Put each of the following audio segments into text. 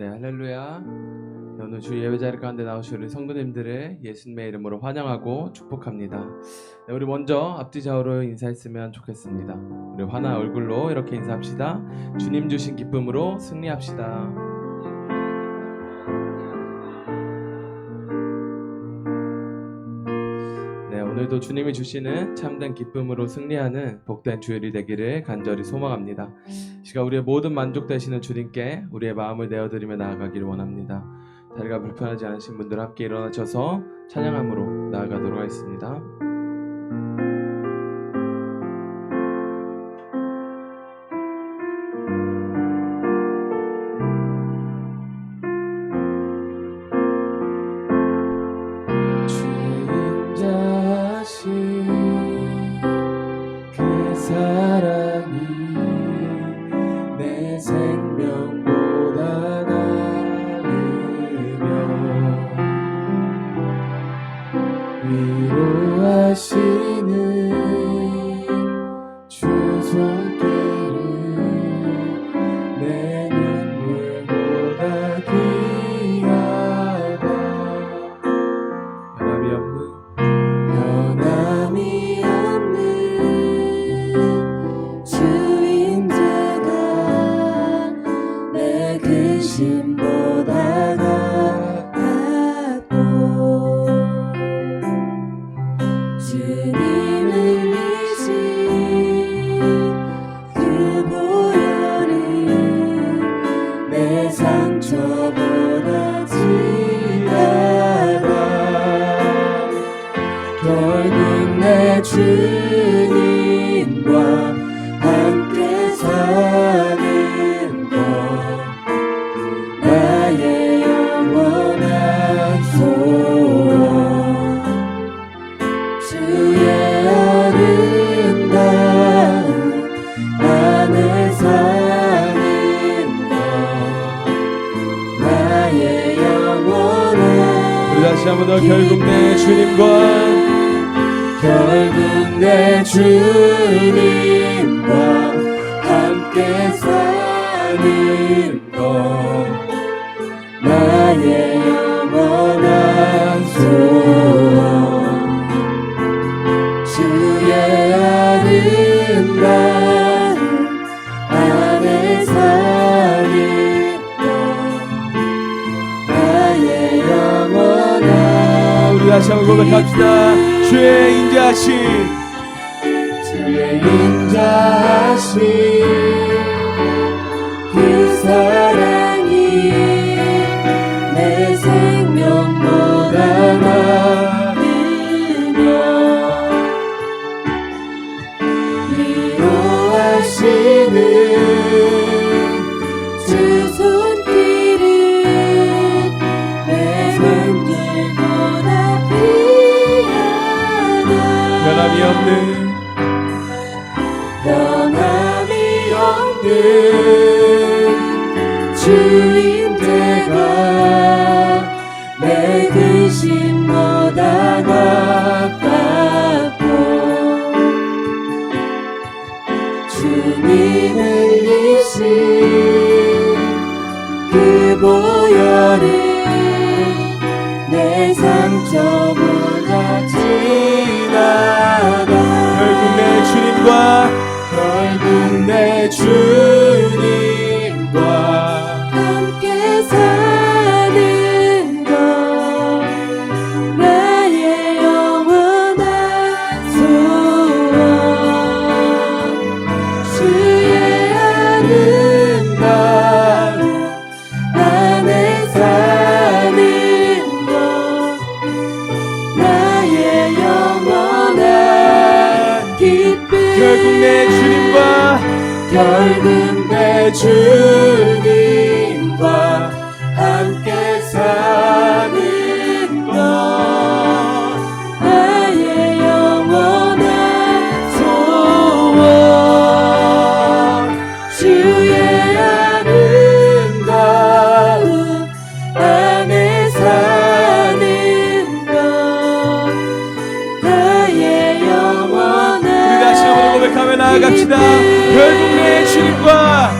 네, 할렐루야. 네, 오늘 주 예배자리 가운데 나오신 우리 성도님들을 예수님의 이름으로 환영하고 축복합니다. 네, 우리 먼저 앞뒤 좌우로 인사했으면 좋겠습니다. 우리 환한 얼굴로 이렇게 인사합시다. 주님 주신 기쁨으로 승리합시다. 네, 오늘도 주님이 주시는 참된 기쁨으로 승리하는 복된 주일이 되기를 간절히 소망합니다. 시간 우리의 모든 만족 되시는 주님께 우리의 마음을 내어드리며 나아가기를 원합니다. 다리가 불편하지 않으신 분들 함께 일어나셔서 찬양함으로 나아가도록 하겠습니다. 그 사랑이 내 생명보다 나으며 위로하시는 주 손길을 내 눈물보다 귀하다. 변함이 없는 주인자가 내 근심보다 가깝고 주님을 이신 그 보혈이 내 상처보다 진하다. 결국 내 주님과 함께 사는 것 나의 영원한 소원. 주의 아름다운 안에 사는 것 나의 영원한. 우리 다시 한 번 더 결국 내 주님과 함께 사는 것 나의 영원한 소원. 주의 아름다운 안에 사는 것 나의 영원한. 우리 다시 한번 고백합시다. 주의 인자하신 그 사랑이 내 생명보다 나으며 위로하시는 주 손길은 내 손길보다 귀하다. 변함이 없는 주인대가 내 근심보다 가깝고 주님을 이신 그 보혈은 내 상처보다 진하다. 결국 내 주님과 함께 사는 것 나의 영원한 소원. 주의 아름다운 안에 사는 것 나의 영원한 기쁨. 결국 내 주님과 함께 사는 것 나의 영원한 소원. 주의 아름다운 안에 사는 것 나의 영원한. 우리 다시 한번 고백하며 나아갑시다. 결국 내 주님과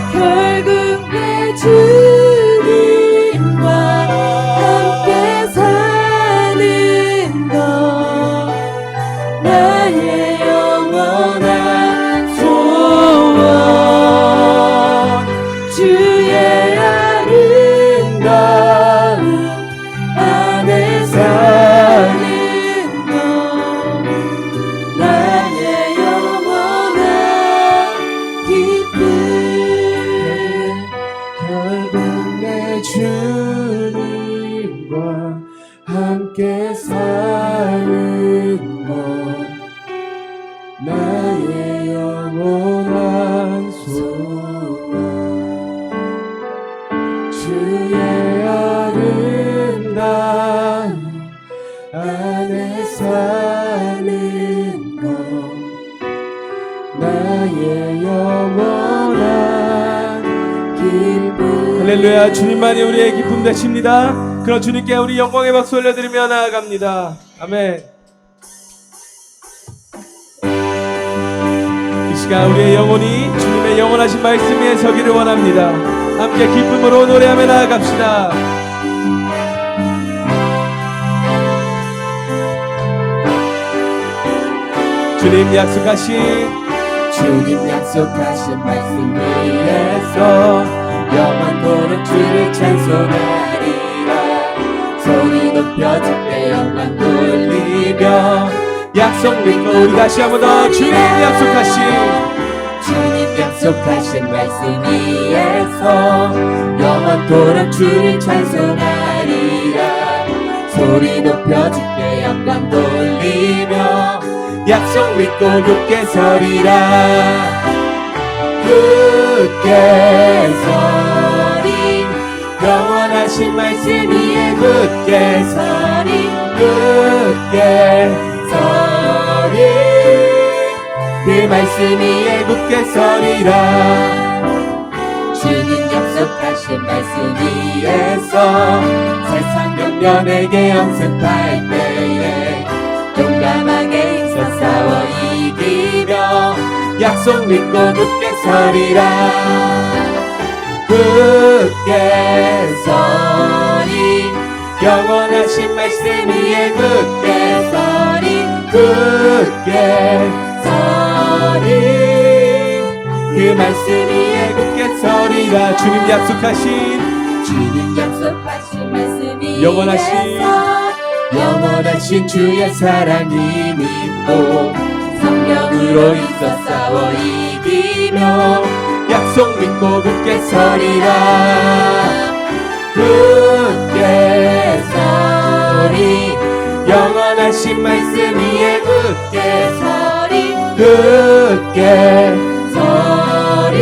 주님과 함께 사는 것 나의 영원한 소원 주의 아름다운 안에 사는 것 나의 영원한 기쁨. 할렐루야. 주님만이 우리의 기쁨 되십니다. 그런 주님께 우리 영광의 박수 올려드리며 나아갑니다. 아멘. 이 시간 우리의 영혼이 주님의 영원하신 말씀 위에 서기를 원합니다. 함께 기쁨으로 노래하며 나아갑시다. 주님 약속하신 말씀 위에서 영원토록 주를 찬송하리라. 소리 높여 주께 영광 돌리며 약속 믿고 우리 다시 한번 더 주님 약속하신 말씀 위에서 영원토록 주를 찬송하리라. 소리 높여 주께 영광 돌리며 약속 믿고 굳게 서리라. 굳게 서리 영원하신 말씀 위에 굳게 서리. 굳게 서리 그 말씀 위에 굳게 서리라. 주님 약속하신 말씀 위에서 세상 경련에게 영습할 때에 용감하게 싸워 이기며 약속 믿고 굳게 서리라. 굳게 서리 영원하신 말씀 위에 굳게 서리. 굳게 서리 그 말씀 위에 굳게 서리라. 주님 약속하신 말씀 위에 영원하신 주의 사랑이 믿고 성령으로 있어 싸워 이기며 약속 믿고 굳게 서리라. 굳게 서리 영원하신 말씀 위에 굳게 서리. 굳게 서리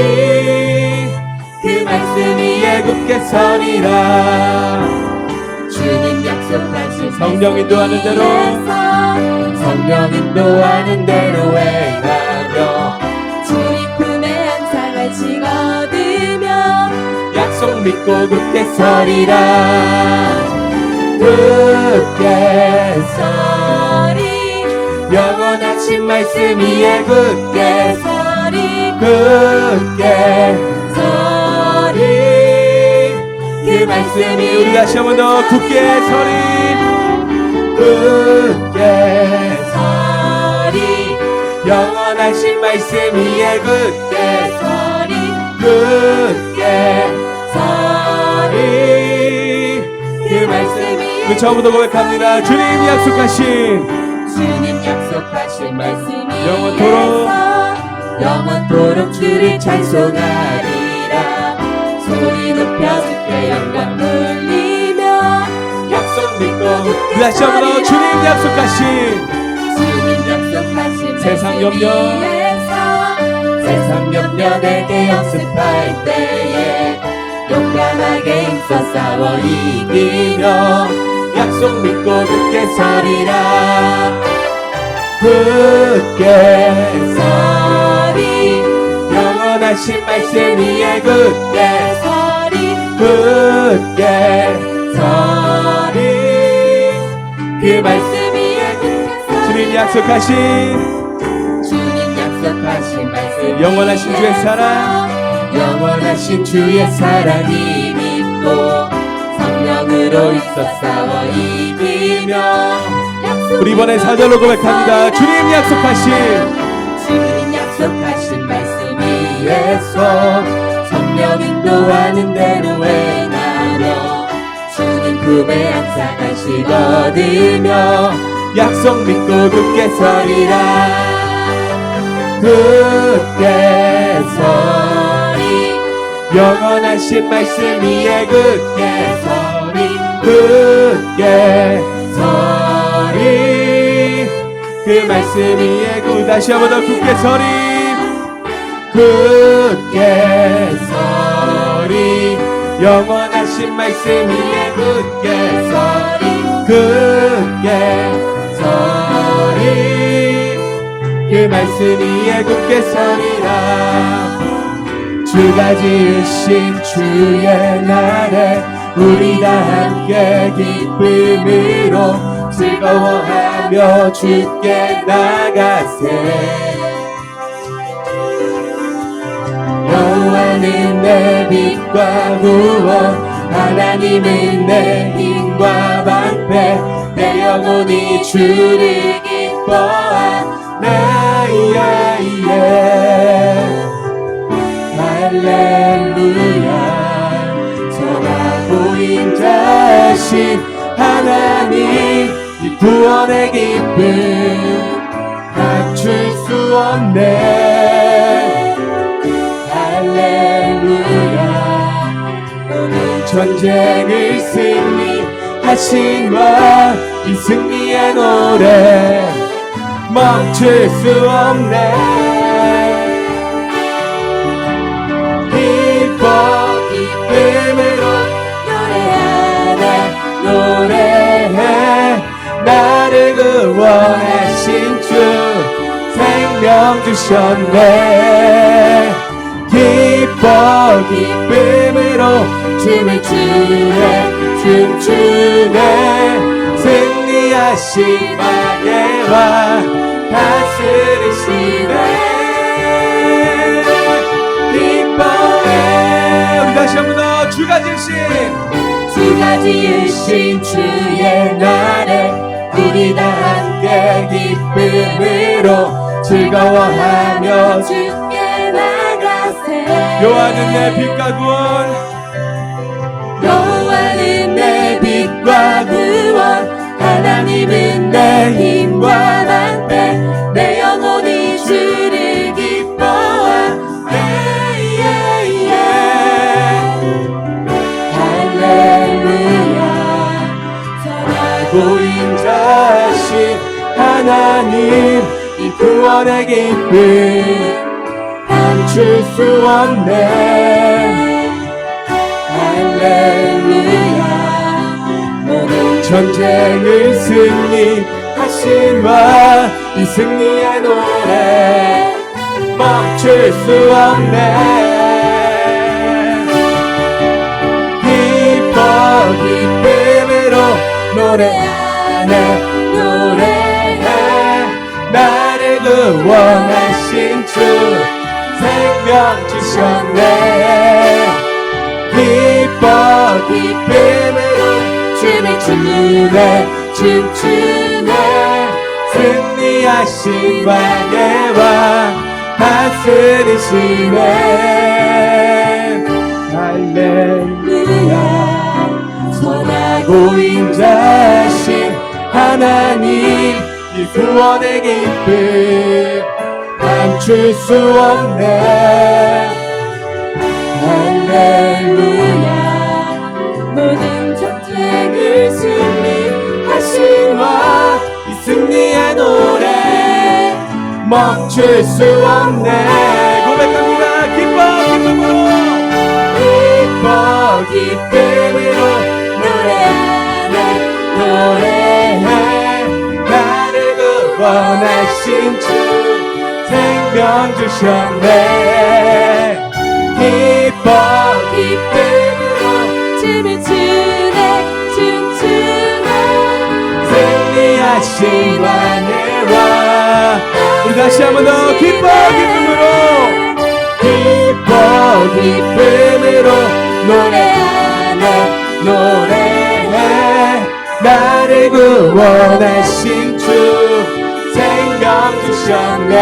그 말씀 위에 굳게 서리라. 주님 약속하신 성령 인도하는 대로 행하며 주님 품에 항상 안식 얻으며 약속 믿고 굳게 서리라. 굳게 서리 영원하신 말씀 위에 굳게 서리. 굳게 서리 그 말씀이 우리 다시 한번 더 굳게 서리. 굳게 서리 영원하신 말씀 위에 굳게 서리. 굳게 서리 그 말씀이 우리 처음부터 고백합니다. 주님 약속하신 말씀이 영원토록 주를 찬송하리라. 소리 높여 주께 영광 돌리며 약속 믿고 다시 한번 더 주님 약속하신 세상 염려 내게 영습할 때에 용감하게 힘써 싸워 이기며 약속 믿고 굳게 서리라. 굳게 서리 영원하신 말씀 위에 굳게 서리. 굳게 서리 그 말씀 위에 굳게 서리 주님 약속하신 말씀 영원하신 주의 사랑이 믿고 성령으로 있어 싸워 이기며 우리 이번에 4절로 고백합니다. 주님 약속하신 말씀 위에서 성령 인도하는 대로 행하며 주님 품에 항상 안식 얻으며 약속 믿고 굳게 서리라. 굳게 서리 영원하신 말씀 위에 굳게 서리 굳게 서리 그 말씀 위에 다시 한번 더 굳게 서리 굳게 서리 영원하신 말씀 위에 굳게 서리 굳게 서리 그 말씀 위에 굳게 서리라 주가 지으신 주의 날에 우리 다 함께 기쁨으로 즐거워하며 주께 나가세 여호와는 내 빛과 구원 하나님은 내 힘과 방패 내 영혼이 주를 기뻐하네 할렐루야 선하고 인자하신 하나님 이 구원의 기쁨 감출 수 없네 할렐루야 오늘 전쟁을 승리하신 와 이 승리의 노래 멈출 수 없네 기쁨으로 노래해 나를 구원하신 주 생명 주셨네 기쁨으로 춤을 추네 춤추네 승리하신 왕의 왕 다스리시네 기뻐해 우리 다시 한번 더 주가 지으신 주의 날에 우리 다 함께 기쁨으로 즐거워하며 주께 나가세 여호와는 내 빛과 구원 여호와는 내 빛과 구원 하나님은 내 힘과 방패 내 영혼이 주를 기뻐하네 할렐루야 선하고 인자하신 하나님 이 구원의 기쁨 감출 수 없네 할렐루야 모든 전쟁을 승리하신 와 이 승리의 노래 멈출 수 없네 기쁨으로 노래하네 노래해 나를 구원하신 주 생명 주셨네 기쁨으로 춤을 추네 춤추네 승리하신 왕의 왕 다스리시네 할렐루야 선하고 인자하신 하나님 이 구원의 기쁨 감출 수 없네 할렐루야 모든 전쟁을 승리하신 와 이 승리의 노래 멈출 수 없네 고백합니다 기쁨으로 노래하네 노래해 나를 구원하신 주 생명 주셨네 기쁨으로 춤을 추네 춤추네 승리하신 왕의 왕 우리 다시 한번 더 기쁨으로 노래하네 노래해 나를 구원하신 주 생명 주셨네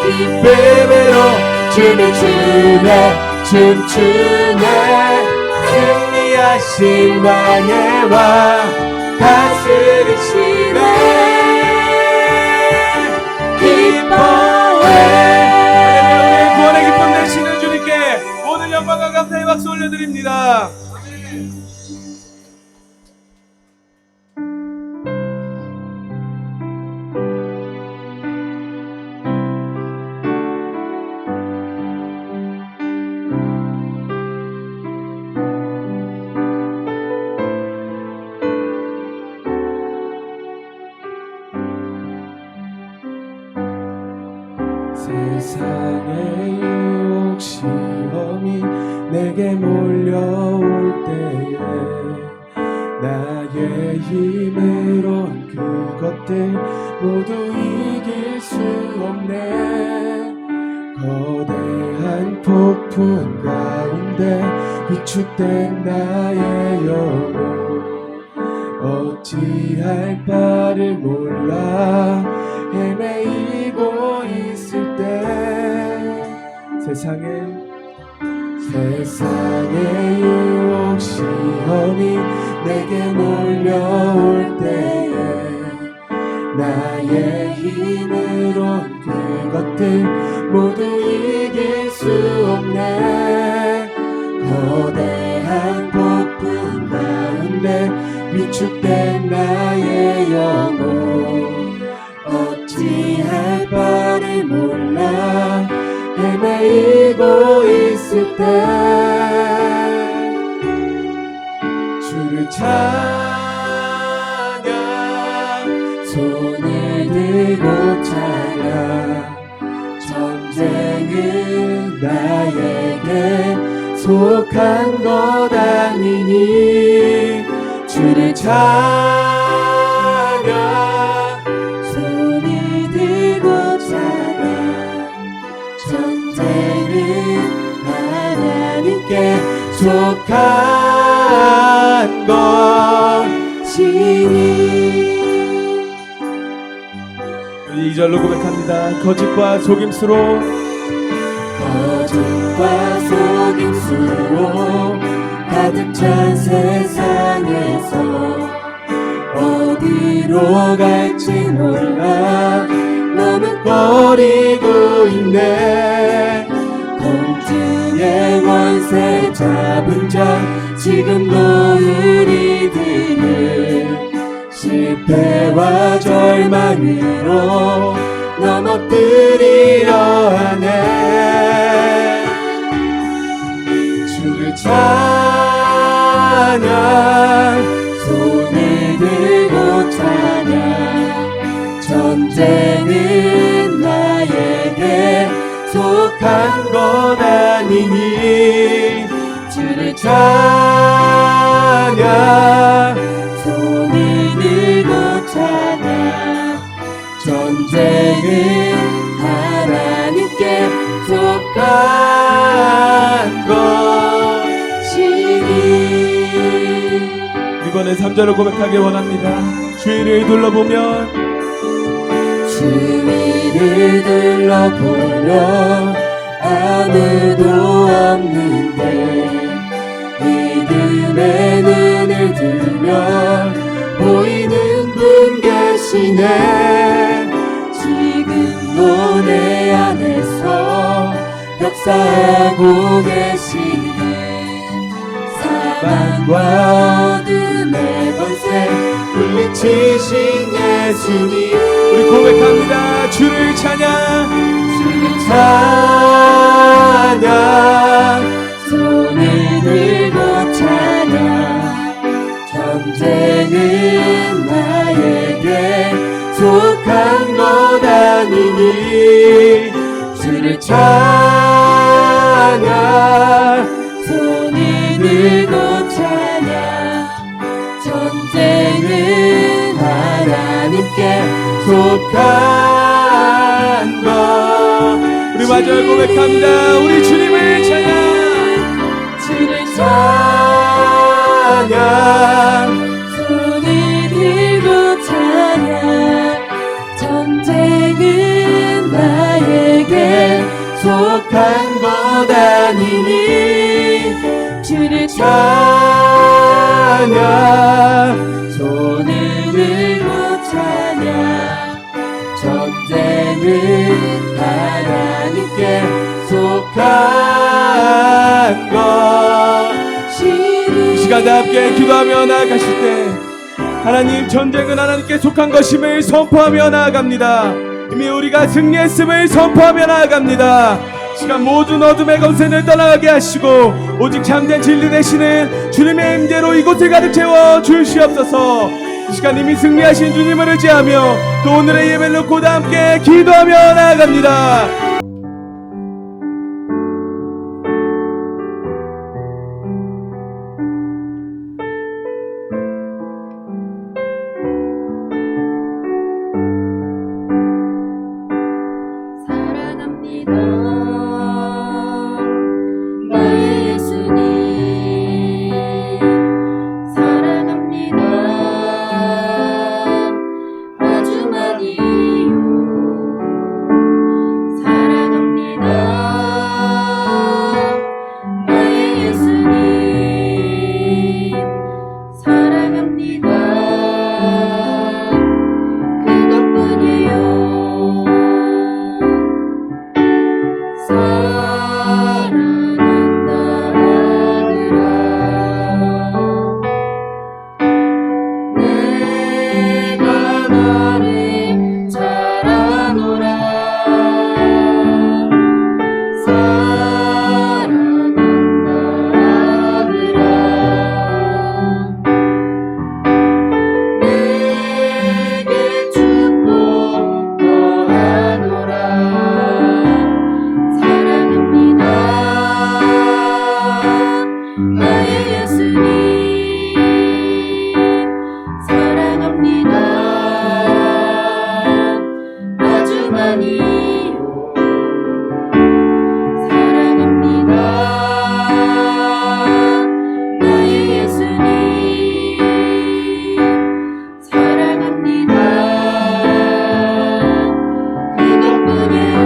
기쁨으로 춤을 추네 춤추네 승리하신 왕의 왕 다스리시네 기뻐해 구원의 박수 올려드립니다. 세상의 유혹 시험이 내게 몰려올 때에 나의 힘으론 그것들 모두 이길 수 없네. 거대한 폭풍 가운데 위축된 나의 영혼 어찌할 바를 몰라 헤매이고 있을 때 세상의 유혹 시험이 내게 몰려올 때에 나의 힘으론 그것들 모두 이길 수 없네. 거대한 폭풍 가운데 위축된 나의 영혼 어찌할 바를 몰라 헤매이고 있을 때 주를 찬양 손을 들고 찬양 전쟁은 나에게 속한 것 아니니 주를 찬양 손을 들고 찬양 전쟁은 하나님께 속한 것이니. 2절로 고백합니다. 거짓과 속임수로 가득 찬 세상에서 어디로 갈지 몰라 머뭇거리고 있네. 공중의 권세 잡은 자 지금도 우리들을 실패와 절망으로 넘어뜨리려 하네. 주를 찬양 손을 들고 찬양 전쟁은 나에게 속한 것 아니니 주를 찬양 손을 들고 찬양 전쟁은 하나님께 속한 것이니. 이번에 3절을 고백하길 원합니다. 주위를 둘러보면 주위를 둘러보면 아무도 없는데 믿음의 눈을 들면 보이는 분 계시네. 지금도 내 안에서 역사하고 계시는 사망과 어둠의 권세 물리치신 예수님. 우리 고백합니다. 주를 찬양 손을 들고 찬양 전쟁은 나에게 속한 것 아니니 주를 찬양 손을 들고 찬양 전쟁은 하나님께 속한 것. 우리 마지막 고백합니다. 우리 주님을 찬양 주를 찬양 손을 들고 찬양 전쟁은 나에게 속한 것 아니니 주를 찬양 손을 들고 찬양 전쟁은 하나님께 속한 것 시간 다 함께 기도하며 나아가실 때 하나님, 전쟁은 하나님께 속한 것임을 선포하며 나아갑니다. 이미 우리가 승리했음을 선포하며 나아갑니다. 시간 모든 어둠의 권세를 떠나가게 하시고 오직 참된 진리 되시는 주님의 임재로 이곳을 가득 채워 주시옵소서. 이 시간 이미 승리하신 주님을 의지하며 또 오늘의 예배를 놓고 다 함께 기도하며 나아갑니다. 사랑합니다. 나의 예수님 사랑합니다. 아주 많이요. 사랑합니다. 나의 예수님 사랑합니다. 그것뿐이요. 사랑한다 하더라. 내가 너를 잘 아노라. 사랑한다 하더라. 내게 축복 더하노라. 사랑합니다. 나의 예수님 사랑합니다. 아주 많이요. 사랑합니다. 나의 예수님 사랑합니다. 그것뿐이요.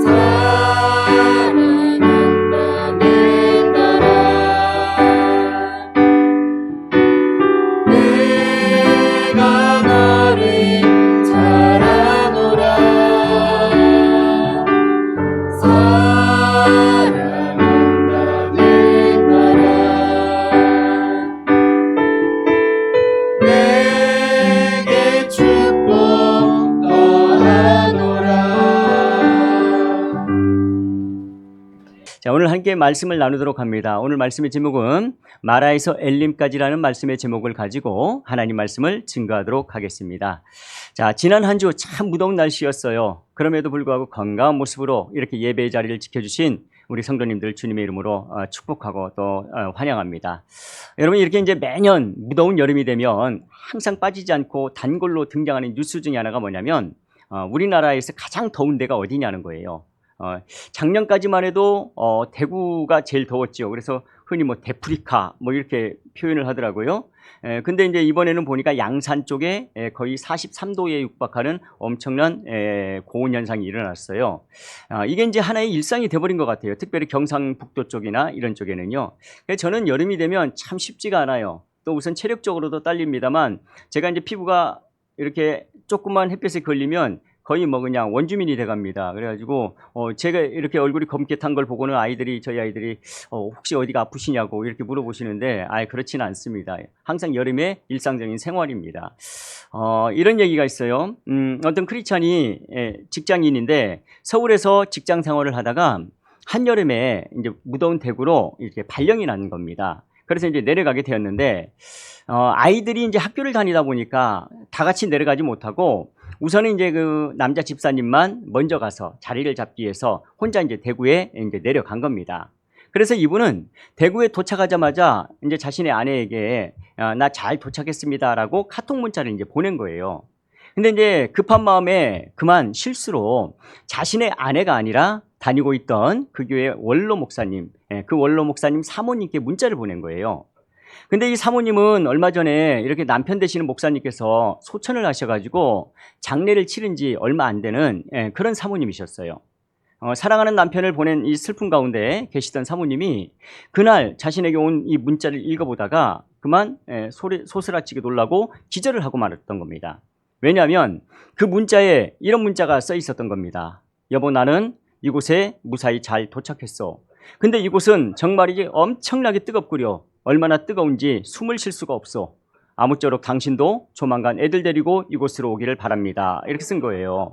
사랑한다 내 딸아. 내가 너를 잘 아노라. 사랑한다 내 딸아. 내게 축복 더하노라. 자, 오늘 함께 말씀을 나누도록 합니다. 오늘 말씀의 제목은 마라에서 엘림까지라는 말씀의 제목을 가지고 하나님 말씀을 증거하도록 하겠습니다. 자, 지난 한 주 참 무더운 날씨였어요. 그럼에도 불구하고 건강한 모습으로 이렇게 예배의 자리를 지켜주신 우리 성도님들 주님의 이름으로 축복하고 또 환영합니다. 여러분, 이렇게 이제 매년 무더운 여름이 되면 항상 빠지지 않고 단골로 등장하는 뉴스 중에 하나가 뭐냐면 우리나라에서 가장 더운 데가 어디냐는 거예요. 작년까지만 해도 대구가 제일 더웠죠. 그래서 흔히 뭐 데프리카 뭐 이렇게 표현을 하더라고요. 근데 이제 이번에는 보니까 양산 쪽에 거의 43도에 육박하는 엄청난 고온 현상이 일어났어요. 이게 이제 하나의 일상이 돼버린 것 같아요. 특별히 경상북도 쪽이나 이런 쪽에는요. 저는 여름이 되면 참 쉽지가 않아요. 또 우선 체력적으로도 딸립니다만 제가 이제 피부가 이렇게 조그만 햇볕에 걸리면 거의 뭐 그냥 원주민이 돼갑니다. 그래가지고 제가 이렇게 얼굴이 검게 탄 걸 보고는 저희 아이들이 혹시 어디가 아프시냐고 이렇게 물어보시는데 그렇지는 않습니다. 항상 여름에 일상적인 생활입니다. 이런 얘기가 있어요. 어떤 크리스찬이 직장인인데 서울에서 직장 생활을 하다가 한여름에 이제 무더운 대구로 이렇게 발령이 난 겁니다. 그래서 이제 내려가게 되었는데 아이들이 이제 학교를 다니다 보니까 다 같이 내려가지 못하고 우선은 이제 그 남자 집사님만 먼저 가서 자리를 잡기 위해서 혼자 이제 대구에 이제 내려간 겁니다. 그래서 이분은 대구에 도착하자마자 이제 자신의 아내에게 나 잘 도착했습니다라고 카톡 문자를 이제 보낸 거예요. 근데 이제 급한 마음에 그만 실수로 자신의 아내가 아니라 다니고 있던 그 교회 원로 목사님, 그 원로 목사님 사모님께 문자를 보낸 거예요. 근데 이 사모님은 얼마 전에 이렇게 남편 되시는 목사님께서 소천을 하셔가지고 장례를 치른 지 얼마 안 되는 그런 사모님이셨어요. 사랑하는 남편을 보낸 이 슬픔 가운데 계시던 사모님이 그날 자신에게 온 이 문자를 읽어보다가 그만 소스라치게 놀라고 기절을 하고 말았던 겁니다. 왜냐하면 그 문자에 이런 문자가 써 있었던 겁니다. 여보, 나는 이곳에 무사히 잘 도착했어. 근데 이곳은 정말이지 엄청나게 뜨겁구려. 얼마나 뜨거운지 숨을 쉴 수가 없어. 아무쪼록 당신도 조만간 애들 데리고 이곳으로 오기를 바랍니다. 이렇게 쓴 거예요.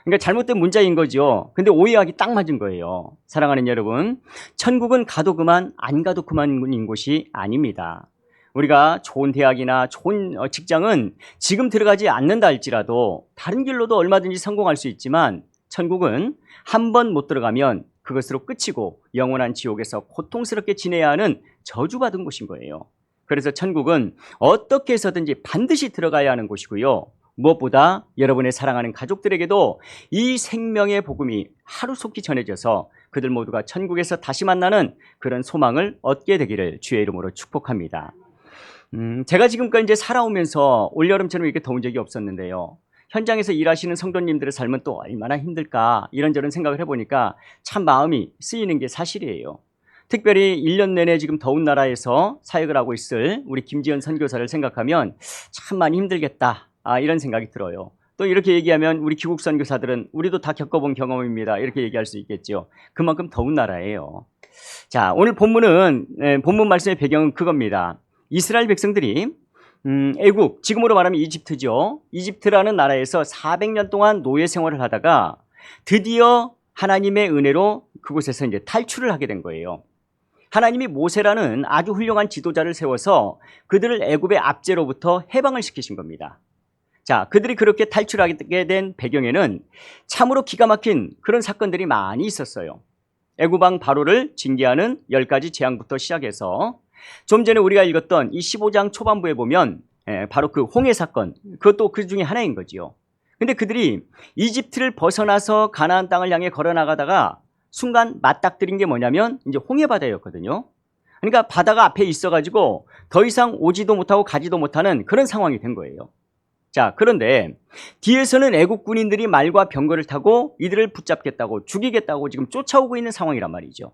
그러니까 잘못된 문자인 거죠. 근데 오해하기 딱 맞은 거예요. 사랑하는 여러분, 천국은 가도 그만 안 가도 그만인 곳이 아닙니다. 우리가 좋은 대학이나 좋은 직장은 지금 들어가지 않는다 할지라도 다른 길로도 얼마든지 성공할 수 있지만 천국은 한 번 못 들어가면 그것으로 끝이고 영원한 지옥에서 고통스럽게 지내야 하는 저주받은 곳인 거예요. 그래서 천국은 어떻게 해서든지 반드시 들어가야 하는 곳이고요. 무엇보다 여러분의 사랑하는 가족들에게도 이 생명의 복음이 하루속히 전해져서 그들 모두가 천국에서 다시 만나는 그런 소망을 얻게 되기를 주의 이름으로 축복합니다. 제가 지금까지 이제 살아오면서 올여름처럼 이렇게 더운 적이 없었는데요. 현장에서 일하시는 성도님들의 삶은 또 얼마나 힘들까 이런저런 생각을 해보니까 참 마음이 쓰이는 게 사실이에요. 특별히 1년 내내 지금 더운 나라에서 사역을 하고 있을 우리 김지연 선교사를 생각하면 참 많이 힘들겠다 이런 생각이 들어요. 또 이렇게 얘기하면 우리 귀국 선교사들은 우리도 다 겪어본 경험입니다 이렇게 얘기할 수 있겠죠. 그만큼 더운 나라예요. 자, 오늘 본문은 본문 말씀의 배경은 그겁니다. 이스라엘 백성들이 애국, 지금으로 말하면 이집트죠. 이집트라는 나라에서 400년 동안 노예 생활을 하다가 드디어 하나님의 은혜로 그곳에서 이제 탈출을 하게 된 거예요. 하나님이 모세라는 아주 훌륭한 지도자를 세워서 그들을 애굽의 압제로부터 해방을 시키신 겁니다. 자, 그들이 그렇게 탈출하게 된 배경에는 참으로 기가 막힌 그런 사건들이 많이 있었어요. 애굽 왕 바로를 징계하는 10가지 재앙부터 시작해서 좀 전에 우리가 읽었던 이 15장 초반부에 보면 바로 그 홍해 사건, 그것도 그 중에 하나인 거지요. 근데 그들이 이집트를 벗어나서 가나안 땅을 향해 걸어나가다가 순간 맞닥뜨린 게 뭐냐면 이제 홍해 바다였거든요. 그러니까 바다가 앞에 있어가지고 더 이상 오지도 못하고 가지도 못하는 그런 상황이 된 거예요. 자, 그런데 뒤에서는 애국 군인들이 말과 병거를 타고 이들을 붙잡겠다고 죽이겠다고 지금 쫓아오고 있는 상황이란 말이죠.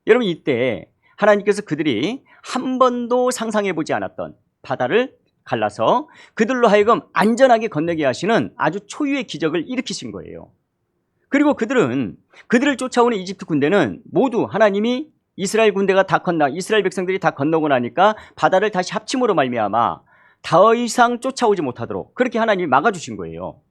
여러분, 이때 하나님께서 그들이 한 번도 상상해보지 않았던 바다를 갈라서 그들로 하여금 안전하게 건너게 하시는 아주 초유의 기적을 일으키신 거예요. 그리고 그들을 쫓아오는 이집트 군대는 모두 하나님이 이스라엘 군대가 이스라엘 백성들이 다 건너고 나니까 바다를 다시 합침으로 말미암아 더 이상 쫓아오지 못하도록 그렇게 하나님이 막아주신 거예요.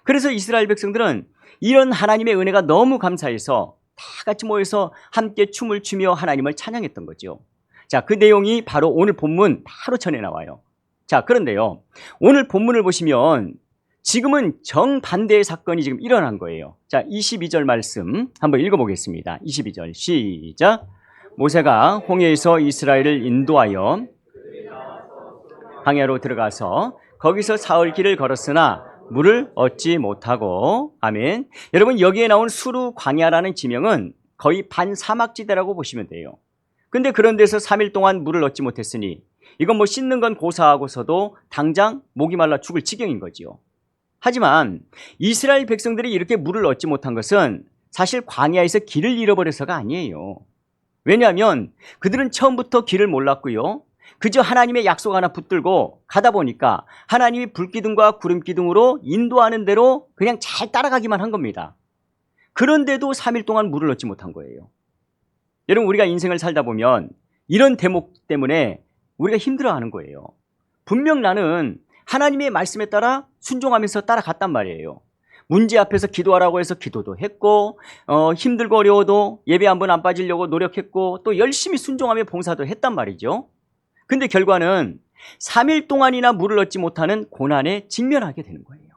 그래서 이스라엘 백성들은 이런 하나님의 은혜가 너무 감사해서 다 같이 모여서 함께 춤을 추며 하나님을 찬양했던 거죠. 자, 그 내용이 바로 오늘 본문 바로 전에 나와요. 자, 그런데요, 오늘 본문을 보시면 지금은 정반대의 사건이 지금 일어난 거예요. 자, 22절 말씀 한번 읽어보겠습니다. 22절 시작. 모세가 홍해에서 이스라엘을 인도하여 광야로 들어가서 거기서 사흘 길을 걸었으나 물을 얻지 못하고. 아멘. 여러분, 여기에 나온 수르 광야라는 지명은 거의 반사막지대라고 보시면 돼요. 근데 그런 데서 3일 동안 물을 얻지 못했으니 이건 뭐 씻는 건 고사하고서도 당장 목이 말라 죽을 지경인 거지요. 하지만 이스라엘 백성들이 이렇게 물을 얻지 못한 것은 사실 광야에서 길을 잃어버려서가 아니에요. 왜냐하면 그들은 처음부터 길을 몰랐고요. 그저 하나님의 약속 하나 붙들고 가다 보니까 하나님이 불기둥과 구름기둥으로 인도하는 대로 그냥 잘 따라가기만 한 겁니다. 그런데도 3일 동안 물을 얻지 못한 거예요. 여러분, 우리가 인생을 살다 보면 이런 대목 때문에 우리가 힘들어하는 거예요. 분명 나는 하나님의 말씀에 따라 순종하면서 따라갔단 말이에요. 문제 앞에서 기도하라고 해서 기도도 했고 힘들고 어려워도 예배 한 번 안 빠지려고 노력했고 또 열심히 순종하며 봉사도 했단 말이죠. 근데 결과는 3일 동안이나 물을 얻지 못하는 고난에 직면하게 되는 거예요.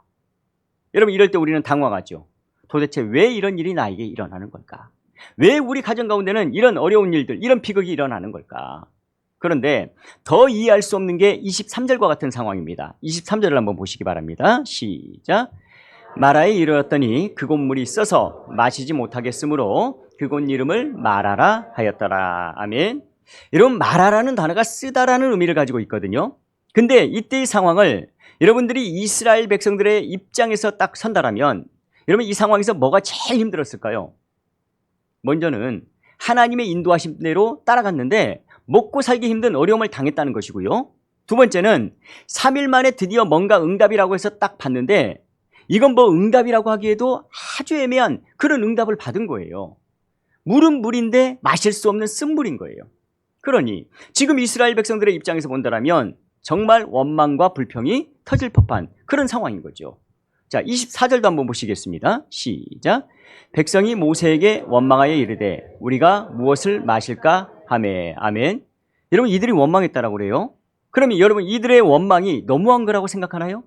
여러분, 이럴 때 우리는 당황하죠. 도대체 왜 이런 일이 나에게 일어나는 걸까? 왜 우리 가정 가운데는 이런 어려운 일들, 이런 비극이 일어나는 걸까? 그런데 더 이해할 수 없는 게 23절과 같은 상황입니다. 23절을 한번 보시기 바랍니다. 시작. 마라에 이르렀더니 그곳 물이 써서 마시지 못하겠으므로 그곳 이름을 마라라 하였더라. 아멘. 여러분, 마라라는 단어가 쓰다라는 의미를 가지고 있거든요. 근데 이때의 상황을 여러분들이 이스라엘 백성들의 입장에서 딱 선다라면 여러분, 이 상황에서 뭐가 제일 힘들었을까요? 먼저는 하나님의 인도하신 대로 따라갔는데 먹고 살기 힘든 어려움을 당했다는 것이고요. 두 번째는 3일 만에 드디어 뭔가 응답이라고 해서 딱 봤는데 이건 뭐 응답이라고 하기에도 아주 애매한 그런 응답을 받은 거예요. 물은 물인데 마실 수 없는 쓴물인 거예요. 그러니 지금 이스라엘 백성들의 입장에서 본다면 정말 원망과 불평이 터질 법한 그런 상황인 거죠. 자, 24절도 한번 보시겠습니다. 시작. 백성이 모세에게 원망하여 이르되 우리가 무엇을 마실까 하매. 아멘. 여러분, 이들이 원망했다라고 그래요. 그러면 여러분, 이들의 원망이 너무한 거라고 생각하나요?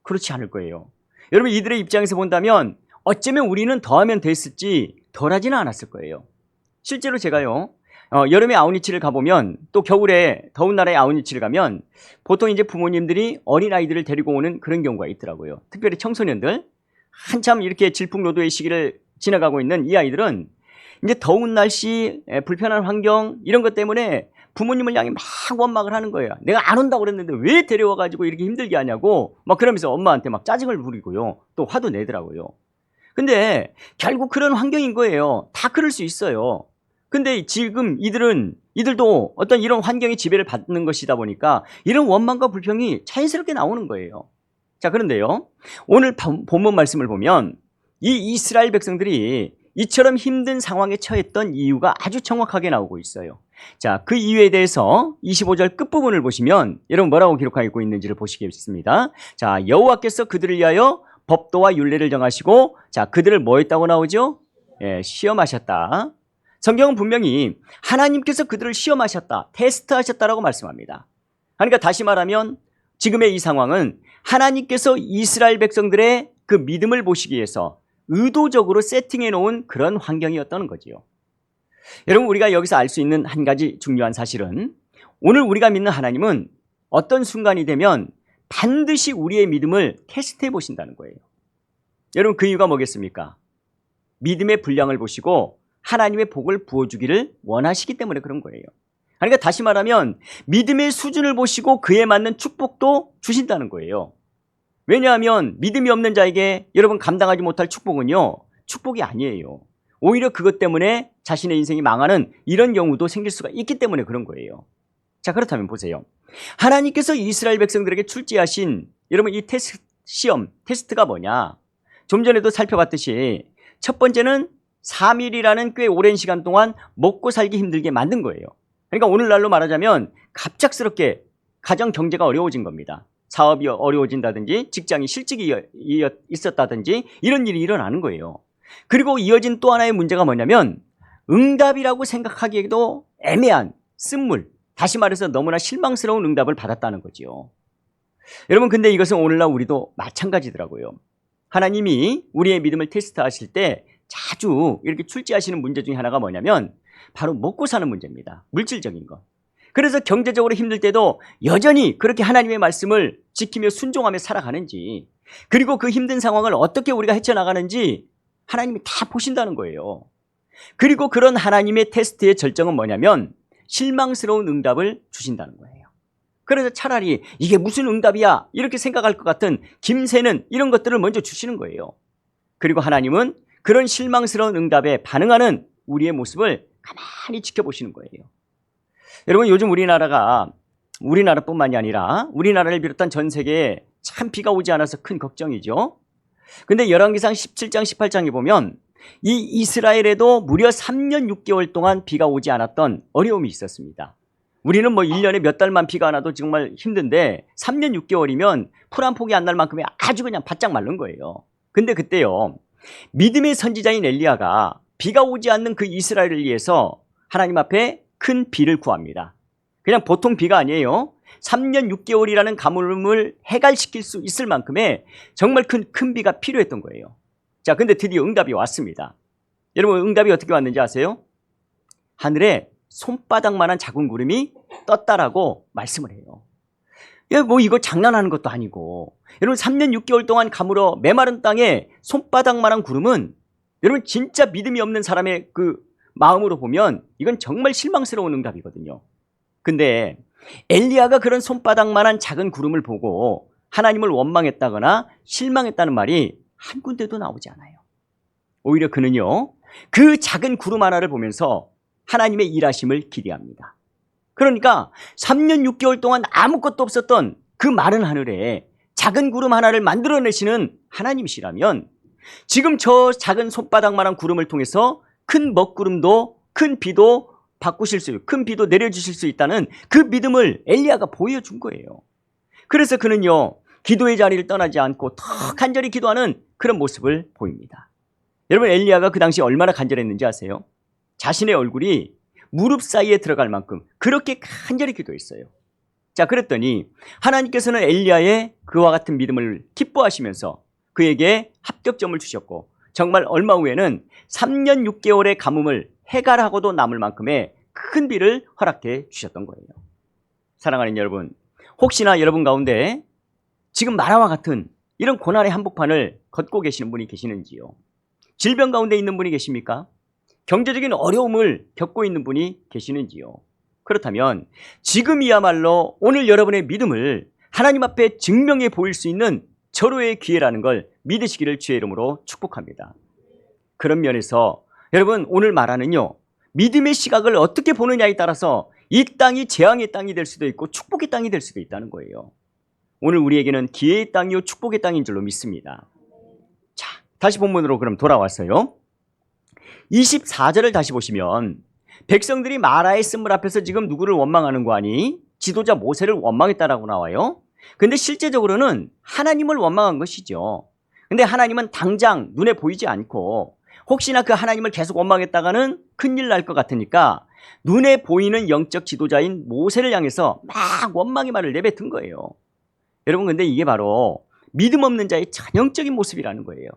그렇지 않을 거예요. 여러분, 이들의 입장에서 본다면 어쩌면 우리는 더하면 됐을지 덜하지는 않았을 거예요. 실제로 제가요, 여름에 아우니치를 가보면, 또 겨울에 더운 나라에 아우니치를 가면 보통 이제 부모님들이 어린아이들을 데리고 오는 그런 경우가 있더라고요. 특별히 청소년들, 한참 이렇게 질풍노도의 시기를 지나가고 있는 이 아이들은 이제 더운 날씨, 불편한 환경 이런 것 때문에 부모님을 향해 막 원망을 하는 거예요. 내가 안 온다고 그랬는데 왜 데려와가지고 이렇게 힘들게 하냐고 막 그러면서 엄마한테 막 짜증을 부리고요. 또 화도 내더라고요. 근데 결국 그런 환경인 거예요. 다 그럴 수 있어요. 근데 지금 이들도 어떤 이런 환경의 지배를 받는 것이다 보니까 이런 원망과 불평이 자연스럽게 나오는 거예요. 자, 그런데요, 오늘 본문 말씀을 보면 이 이스라엘 백성들이 이처럼 힘든 상황에 처했던 이유가 아주 정확하게 나오고 있어요. 자, 그 이유에 대해서 25절 끝부분을 보시면 여러분 뭐라고 기록하고 있는지를 보시겠습니다. 자, 여호와께서 그들을 위하여 법도와 율례를 정하시고, 자, 그들을 뭐 했다고 나오죠? 시험하셨다. 성경은 분명히 하나님께서 그들을 시험하셨다, 테스트하셨다라고 말씀합니다. 그러니까 다시 말하면 지금의 이 상황은 하나님께서 이스라엘 백성들의 그 믿음을 보시기 위해서 의도적으로 세팅해 놓은 그런 환경이었다는 거지요. 여러분, 우리가 여기서 알 수 있는 한 가지 중요한 사실은 오늘 우리가 믿는 하나님은 어떤 순간이 되면 반드시 우리의 믿음을 테스트해 보신다는 거예요. 여러분, 그 이유가 뭐겠습니까? 믿음의 분량을 보시고 하나님의 복을 부어주기를 원하시기 때문에 그런 거예요. 그러니까 다시 말하면 믿음의 수준을 보시고 그에 맞는 축복도 주신다는 거예요. 왜냐하면 믿음이 없는 자에게 여러분 감당하지 못할 축복은요, 축복이 아니에요. 오히려 그것 때문에 자신의 인생이 망하는 이런 경우도 생길 수가 있기 때문에 그런 거예요. 자, 그렇다면 보세요. 하나님께서 이스라엘 백성들에게 출제하신 여러분 이 테스트가 뭐냐? 좀 전에도 살펴봤듯이 첫 번째는 3일이라는 꽤 오랜 시간 동안 먹고 살기 힘들게 만든 거예요. 그러니까 오늘날로 말하자면 갑작스럽게 가정 경제가 어려워진 겁니다. 사업이 어려워진다든지 직장이 실직이 있었다든지 이런 일이 일어나는 거예요. 그리고 이어진 또 하나의 문제가 뭐냐면 응답이라고 생각하기에도 애매한 쓴물, 다시 말해서 너무나 실망스러운 응답을 받았다는 거죠. 여러분, 근데 이것은 오늘날 우리도 마찬가지더라고요. 하나님이 우리의 믿음을 테스트하실 때 자주 이렇게 출제하시는 문제 중에 하나가 뭐냐면 바로 먹고 사는 문제입니다. 물질적인 것. 그래서 경제적으로 힘들 때도 여전히 그렇게 하나님의 말씀을 지키며 순종하며 살아가는지, 그리고 그 힘든 상황을 어떻게 우리가 헤쳐나가는지 하나님이 다 보신다는 거예요. 그리고 그런 하나님의 테스트의 절정은 뭐냐면 실망스러운 응답을 주신다는 거예요. 그래서 차라리 이게 무슨 응답이야 이렇게 생각할 것 같은 김새는 이런 것들을 먼저 주시는 거예요. 그리고 하나님은 그런 실망스러운 응답에 반응하는 우리의 모습을 가만히 지켜보시는 거예요. 여러분, 요즘 우리나라뿐만이 아니라 우리나라를 비롯한 전 세계에 참 비가 오지 않아서 큰 걱정이죠. 근데 열왕기상 17장 18장에 보면 이 이스라엘에도 무려 3년 6개월 동안 비가 오지 않았던 어려움이 있었습니다. 우리는 뭐 1년에 몇 달만 비가 안 와도 정말 힘든데 3년 6개월이면 풀 한 폭이 안 날 만큼의 아주 그냥 바짝 마른 거예요. 근데 그때요, 믿음의 선지자인 엘리야가 비가 오지 않는 그 이스라엘을 위해서 하나님 앞에 큰 비를 구합니다. 그냥 보통 비가 아니에요. 3년 6개월이라는 가뭄을 해갈시킬 수 있을 만큼의 정말 큰 비가 필요했던 거예요. 자, 근데 드디어 응답이 왔습니다. 여러분, 응답이 어떻게 왔는지 아세요? 하늘에 손바닥만한 작은 구름이 떴다라고 말씀을 해요. 뭐 이거 장난하는 것도 아니고, 여러분 3년 6개월 동안 가물어 메마른 땅에 손바닥만한 구름은 여러분 진짜 믿음이 없는 사람의 그 마음으로 보면 이건 정말 실망스러운 응답이거든요. 근데 엘리야가 그런 손바닥만한 작은 구름을 보고 하나님을 원망했다거나 실망했다는 말이 한 군데도 나오지 않아요. 오히려 그는요, 그 작은 구름 하나를 보면서 하나님의 일하심을 기대합니다. 그러니까 3년 6개월 동안 아무것도 없었던 그 마른 하늘에 작은 구름 하나를 만들어내시는 하나님이시라면 지금 저 작은 손바닥만한 구름을 통해서 큰 먹구름도 큰 비도 큰 비도 내려주실 수 있다는 그 믿음을 엘리야가 보여준 거예요. 그래서 그는요, 기도의 자리를 떠나지 않고 더 간절히 기도하는 그런 모습을 보입니다. 여러분, 엘리야가 그 당시 얼마나 간절했는지 아세요? 자신의 얼굴이 무릎 사이에 들어갈 만큼 그렇게 간절히 기도했어요. 자, 그랬더니 하나님께서는 엘리야의 그와 같은 믿음을 기뻐하시면서 그에게 합격점을 주셨고, 정말 얼마 후에는 3년 6개월의 가뭄을 해갈하고도 남을 만큼의 큰 비를 허락해 주셨던 거예요. 사랑하는 여러분, 혹시나 여러분 가운데 지금 마라와 같은 이런 고난의 한복판을 걷고 계시는 분이 계시는지요? 질병 가운데 있는 분이 계십니까? 경제적인 어려움을 겪고 있는 분이 계시는지요? 그렇다면 지금이야말로 오늘 여러분의 믿음을 하나님 앞에 증명해 보일 수 있는 절호의 기회라는 걸 믿으시기를 주의 이름으로 축복합니다. 그런 면에서 여러분, 오늘 말하는요, 믿음의 시각을 어떻게 보느냐에 따라서 이 땅이 재앙의 땅이 될 수도 있고 축복의 땅이 될 수도 있다는 거예요. 오늘 우리에게는 기회의 땅이요 축복의 땅인 줄로 믿습니다. 자, 다시 본문으로 그럼 돌아왔어요. 24절을 다시 보시면 백성들이 마라의 쓴물 앞에서 지금 누구를 원망하는 거 아니? 지도자 모세를 원망했다라고 나와요. 근데 실제적으로는 하나님을 원망한 것이죠. 근데 하나님은 당장 눈에 보이지 않고 혹시나 그 하나님을 계속 원망했다가는 큰일 날 것 같으니까 눈에 보이는 영적 지도자인 모세를 향해서 막 원망의 말을 내뱉은 거예요. 여러분, 근데 이게 바로 믿음 없는 자의 전형적인 모습이라는 거예요.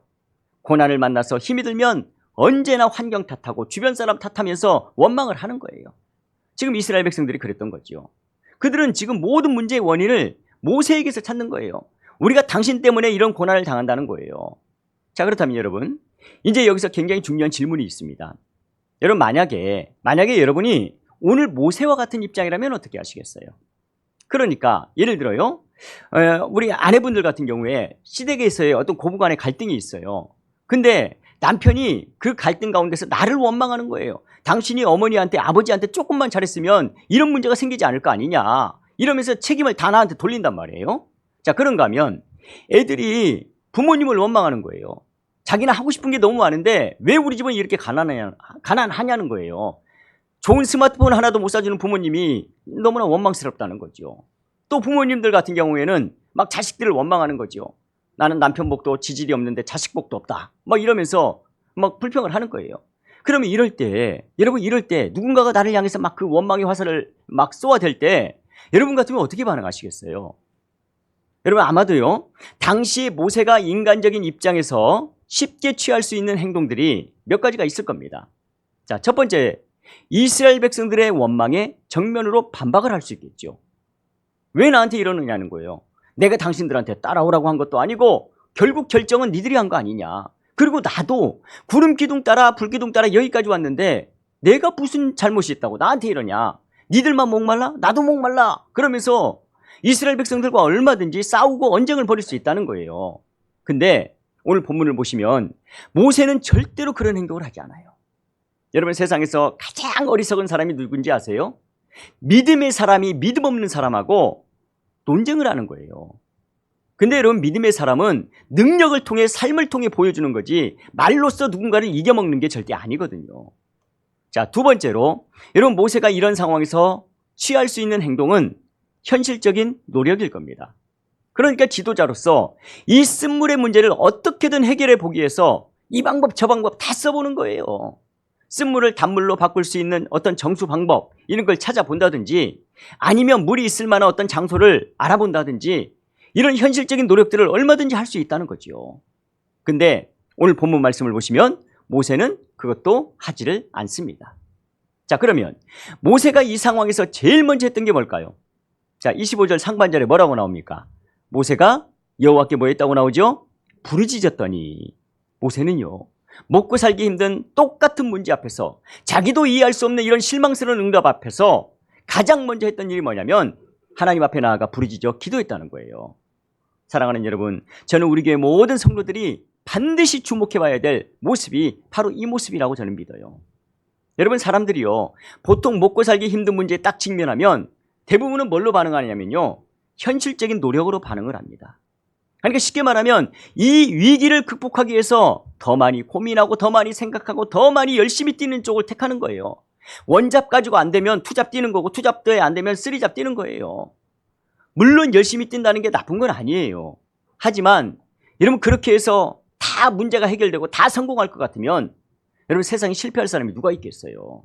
고난을 만나서 힘이 들면 언제나 환경 탓하고 주변 사람 탓하면서 원망을 하는 거예요. 지금 이스라엘 백성들이 그랬던 거죠. 그들은 지금 모든 문제의 원인을 모세에게서 찾는 거예요. 우리가 당신 때문에 이런 고난을 당한다는 거예요. 자, 그렇다면 여러분, 이제 여기서 굉장히 중요한 질문이 있습니다. 여러분, 만약에 여러분이 오늘 모세와 같은 입장이라면 어떻게 하시겠어요? 그러니까 예를 들어요, 우리 아내분들 같은 경우에 시댁에서의 어떤 고부간의 갈등이 있어요. 근데 남편이 그 갈등 가운데서 나를 원망하는 거예요. 당신이 어머니한테, 아버지한테 조금만 잘했으면 이런 문제가 생기지 않을 거 아니냐, 이러면서 책임을 다 나한테 돌린단 말이에요. 자, 그런가 하면 애들이 부모님을 원망하는 거예요. 자기는 하고 싶은 게 너무 많은데 왜 우리 집은 이렇게 가난하냐는 거예요. 좋은 스마트폰 하나도 못 사주는 부모님이 너무나 원망스럽다는 거죠. 또 부모님들 같은 경우에는 막 자식들을 원망하는 거죠. 나는 남편 복도 지질이 없는데 자식 복도 없다, 막 이러면서 막 불평을 하는 거예요. 그러면 여러분, 이럴 때 누군가가 나를 향해서 막 그 원망의 화살을 막 쏘아댈 때 여러분 같으면 어떻게 반응하시겠어요? 여러분, 아마도요, 당시 모세가 인간적인 입장에서 쉽게 취할 수 있는 행동들이 몇 가지가 있을 겁니다. 자, 첫 번째, 이스라엘 백성들의 원망에 정면으로 반박을 할 수 있겠죠. 왜 나한테 이러느냐는 거예요. 내가 당신들한테 따라오라고 한 것도 아니고 결국 결정은 니들이 한 거 아니냐. 그리고 나도 구름 기둥 따라 불 기둥 따라 여기까지 왔는데 내가 무슨 잘못이 있다고 나한테 이러냐. 니들만 목말라? 나도 목말라. 그러면서 이스라엘 백성들과 얼마든지 싸우고 언쟁을 벌일 수 있다는 거예요. 근데 오늘 본문을 보시면 모세는 절대로 그런 행동을 하지 않아요. 여러분, 세상에서 가장 어리석은 사람이 누군지 아세요? 믿음의 사람이 믿음 없는 사람하고 논쟁을 하는 거예요. 근데 여러분, 믿음의 사람은 능력을 통해, 삶을 통해 보여주는 거지 말로써 누군가를 이겨먹는 게 절대 아니거든요. 자, 두 번째로 여러분, 모세가 이런 상황에서 취할 수 있는 행동은 현실적인 노력일 겁니다. 그러니까 지도자로서 이 쓴물의 문제를 어떻게든 해결해 보기 위해서 이 방법 저 방법 다 써보는 거예요. 쓴물을 단물로 바꿀 수 있는 어떤 정수 방법, 이런 걸 찾아본다든지 아니면 물이 있을 만한 어떤 장소를 알아본다든지 이런 현실적인 노력들을 얼마든지 할 수 있다는 거죠. 근데 오늘 본문 말씀을 보시면 모세는 그것도 하지를 않습니다. 자, 그러면 모세가 이 상황에서 제일 먼저 했던 게 뭘까요? 자, 25절 상반절에 뭐라고 나옵니까? 모세가 여호와께 뭐 했다고 나오죠? 부르짖었더니. 모세는요, 먹고 살기 힘든 똑같은 문제 앞에서, 자기도 이해할 수 없는 이런 실망스러운 응답 앞에서 가장 먼저 했던 일이 뭐냐면 하나님 앞에 나아가 부르짖어 기도했다는 거예요. 사랑하는 여러분, 저는 우리 교회 모든 성도들이 반드시 주목해 봐야 될 모습이 바로 이 모습이라고 저는 믿어요. 여러분, 사람들이요, 보통 먹고 살기 힘든 문제에 딱 직면하면 대부분은 뭘로 반응하냐면요, 현실적인 노력으로 반응을 합니다. 그러니까 쉽게 말하면 이 위기를 극복하기 위해서 더 많이 고민하고 더 많이 생각하고 더 많이 열심히 뛰는 쪽을 택하는 거예요. 원잡 가지고 안 되면 투잡 뛰는 거고 투잡도 안 되면 쓰리잡 뛰는 거예요. 물론 열심히 뛴다는 게 나쁜 건 아니에요. 하지만 여러분 그렇게 해서 다 문제가 해결되고 다 성공할 것 같으면 여러분 세상에 실패할 사람이 누가 있겠어요?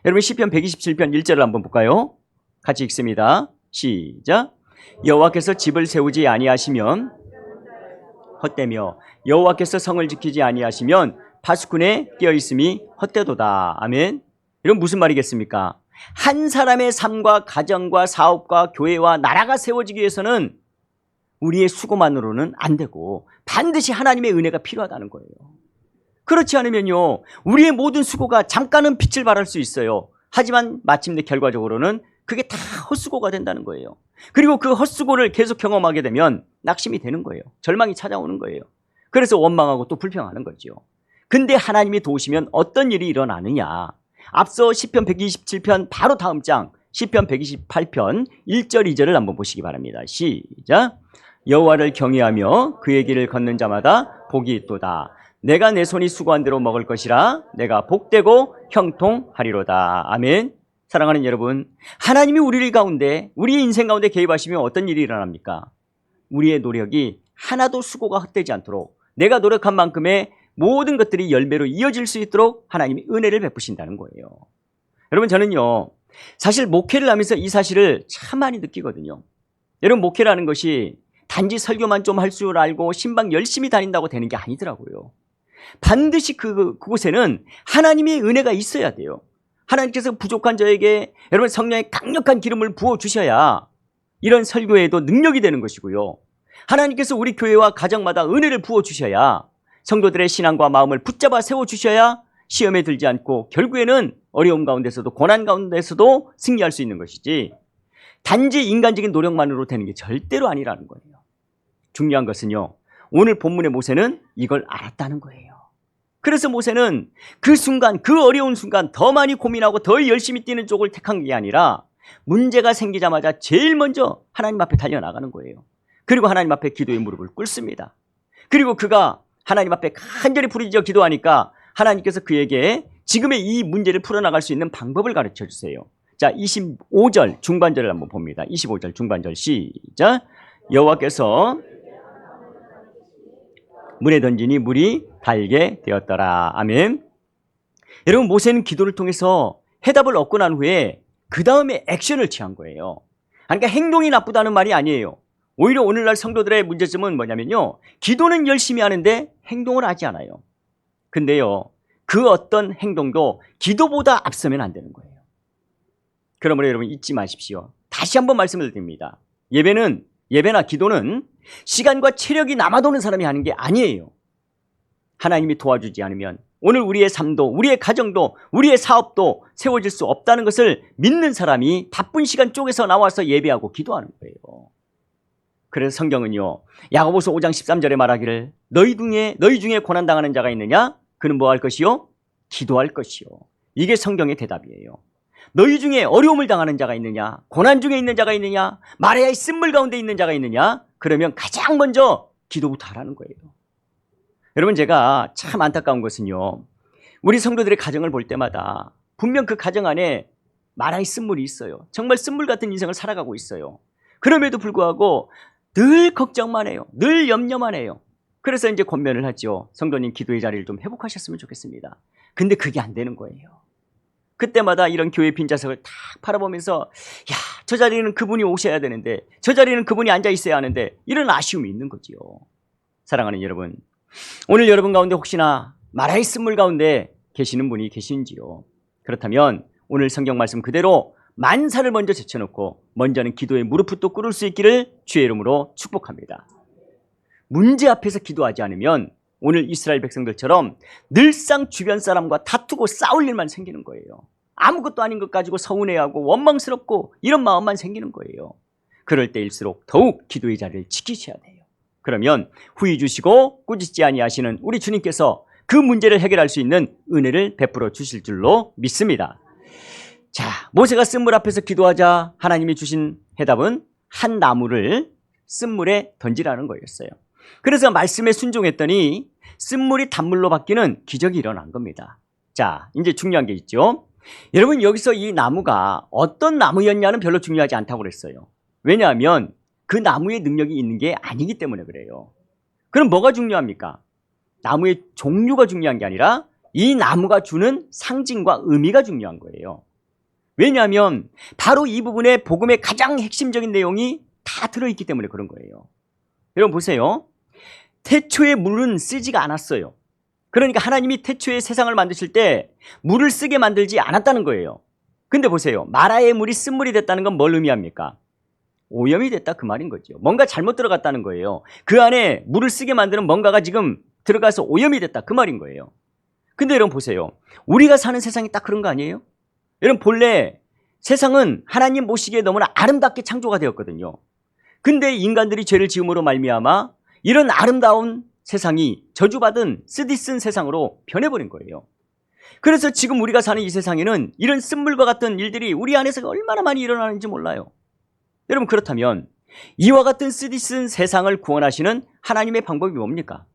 여러분 시편 127편 1절을 한번 볼까요? 같이 읽습니다. 시작. 여호와께서 집을 세우지 아니하시면 헛되며 여호와께서 성을 지키지 아니하시면 파수꾼에 끼어있음이 헛되도다. 아멘. 이건 무슨 말이겠습니까? 한 사람의 삶과 가정과 사업과 교회와 나라가 세워지기 위해서는 우리의 수고만으로는 안 되고 반드시 하나님의 은혜가 필요하다는 거예요. 그렇지 않으면요 우리의 모든 수고가 잠깐은 빛을 발할 수 있어요. 하지만 마침내 결과적으로는 그게 다 헛수고가 된다는 거예요. 그리고 그 헛수고를 계속 경험하게 되면 낙심이 되는 거예요. 절망이 찾아오는 거예요. 그래서 원망하고 또 불평하는 거죠. 근데 하나님이 도우시면 어떤 일이 일어나느냐. 앞서 시편 127편 바로 다음 장 시편 128편 1절 2절을 한번 보시기 바랍니다. 시작. 여호와를 경외하며 그의 길을 걷는 자마다 복이 있도다. 내가 내 손이 수고한 대로 먹을 것이라. 내가 복되고 형통하리로다. 아멘. 사랑하는 여러분, 하나님이 우리의 인생 가운데 개입하시면 어떤 일이 일어납니까? 우리의 노력이 하나도 수고가 헛되지 않도록 내가 노력한 만큼의 모든 것들이 열매로 이어질 수 있도록 하나님이 은혜를 베푸신다는 거예요. 여러분 저는요 사실 목회를 하면서 이 사실을 참 많이 느끼거든요. 여러분 목회라는 것이 단지 설교만 좀 할 줄 알고 신방 열심히 다닌다고 되는 게 아니더라고요. 반드시 그곳에는 하나님의 은혜가 있어야 돼요. 하나님께서 부족한 저에게 여러분 성령의 강력한 기름을 부어주셔야 이런 설교에도 능력이 되는 것이고요. 하나님께서 우리 교회와 가정마다 은혜를 부어주셔야 성도들의 신앙과 마음을 붙잡아 세워주셔야 시험에 들지 않고 결국에는 어려움 가운데서도 고난 가운데서도 승리할 수 있는 것이지 단지 인간적인 노력만으로 되는 게 절대로 아니라는 거예요. 중요한 것은요 오늘 본문의 모세는 이걸 알았다는 거예요. 그래서 모세는 그 순간 그 어려운 순간 더 많이 고민하고 더 열심히 뛰는 쪽을 택한 게 아니라 문제가 생기자마자 제일 먼저 하나님 앞에 달려나가는 거예요. 그리고 하나님 앞에 기도의 무릎을 꿇습니다. 그리고 그가 하나님 앞에 간절히 부르짖어 기도하니까 하나님께서 그에게 지금의 이 문제를 풀어나갈 수 있는 방법을 가르쳐 주세요. 자, 25절 중반절을 한번 봅니다. 25절 중반절 시작. 여호와께서 물에 던지니 물이 달게 되었더라. 아멘. 여러분 모세는 기도를 통해서 해답을 얻고 난 후에 그 다음에 액션을 취한 거예요. 그러니까 행동이 나쁘다는 말이 아니에요. 오히려 오늘날 성도들의 문제점은 뭐냐면요 기도는 열심히 하는데 행동을 하지 않아요. 근데요 그 어떤 행동도 기도보다 앞서면 안 되는 거예요. 그러므로 여러분 잊지 마십시오. 다시 한번 말씀을 드립니다. 예배나 기도는 시간과 체력이 남아도는 사람이 하는 게 아니에요. 하나님이 도와주지 않으면 오늘 우리의 삶도 우리의 가정도 우리의 사업도 세워질 수 없다는 것을 믿는 사람이 바쁜 시간 쪽에서 나와서 예배하고 기도하는 거예요. 그래서 성경은요 야고보서 5장 13절에 말하기를 너희 중에 고난당하는 자가 있느냐? 그는 뭐 할 것이요? 기도할 것이요. 이게 성경의 대답이에요. 너희 중에 어려움을 당하는 자가 있느냐? 고난 중에 있는 자가 있느냐? 마리아의 쓴물 가운데 있는 자가 있느냐? 그러면 가장 먼저 기도부터 하라는 거예요. 여러분 제가 참 안타까운 것은요 우리 성도들의 가정을 볼 때마다 분명 그 가정 안에 마라의 쓴물이 있어요. 정말 쓴물 같은 인생을 살아가고 있어요. 그럼에도 불구하고 늘 걱정만 해요. 늘 염려만 해요. 그래서 이제 권면을 하죠. 성도님 기도의 자리를 좀 회복하셨으면 좋겠습니다. 근데 그게 안 되는 거예요. 그때마다 이런 교회 빈자석을 탁 바라보면서 야, 저 자리는 그분이 오셔야 되는데 저 자리는 그분이 앉아 있어야 하는데 이런 아쉬움이 있는 거지요. 사랑하는 여러분, 오늘 여러분 가운데 혹시나 마라의 쓴물 가운데 계시는 분이 계신지요? 그렇다면 오늘 성경 말씀 그대로 만사를 먼저 제쳐놓고 먼저는 기도에 무릎을 또 꿇을 수 있기를 주의 이름으로 축복합니다. 문제 앞에서 기도하지 않으면 오늘 이스라엘 백성들처럼 늘상 주변 사람과 다투고 싸울 일만 생기는 거예요. 아무것도 아닌 것 가지고 서운해하고 원망스럽고 이런 마음만 생기는 거예요. 그럴 때일수록 더욱 기도의 자리를 지키셔야 돼요. 그러면 후히 주시고 꾸짖지 아니하시는 우리 주님께서 그 문제를 해결할 수 있는 은혜를 베풀어 주실 줄로 믿습니다. 자, 모세가 쓴물 앞에서 기도하자 하나님이 주신 해답은 한 나무를 쓴물에 던지라는 거였어요. 그래서 말씀에 순종했더니 쓴물이 단물로 바뀌는 기적이 일어난 겁니다. 자, 이제 중요한 게 있죠. 여러분, 여기서 이 나무가 어떤 나무였냐는 별로 중요하지 않다고 그랬어요. 왜냐하면 그 나무의 능력이 있는 게 아니기 때문에 그래요. 그럼 뭐가 중요합니까? 나무의 종류가 중요한 게 아니라 이 나무가 주는 상징과 의미가 중요한 거예요. 왜냐하면 바로 이 부분에 복음의 가장 핵심적인 내용이 다 들어있기 때문에 그런 거예요. 여러분 보세요. 태초에 물은 쓰지가 않았어요. 그러니까 하나님이 태초에 세상을 만드실 때 물을 쓰게 만들지 않았다는 거예요. 근데 보세요. 마라의 물이 쓴물이 됐다는 건 뭘 의미합니까? 오염이 됐다 그 말인 거죠. 뭔가 잘못 들어갔다는 거예요. 그 안에 물을 쓰게 만드는 뭔가가 지금 들어가서 오염이 됐다 그 말인 거예요. 근데 여러분 보세요. 우리가 사는 세상이 딱 그런 거 아니에요? 여러분 본래 세상은 하나님 보시기에 너무나 아름답게 창조가 되었거든요. 근데 인간들이 죄를 지음으로 말미암아 이런 아름다운 세상이 저주받은 쓰디쓴 세상으로 변해버린 거예요. 그래서 지금 우리가 사는 이 세상에는 이런 쓴물과 같은 일들이 우리 안에서 얼마나 많이 일어나는지 몰라요. 여러분 그렇다면 이와 같은 쓰디쓴 세상을 구원하시는 하나님의 방법이 뭡니까?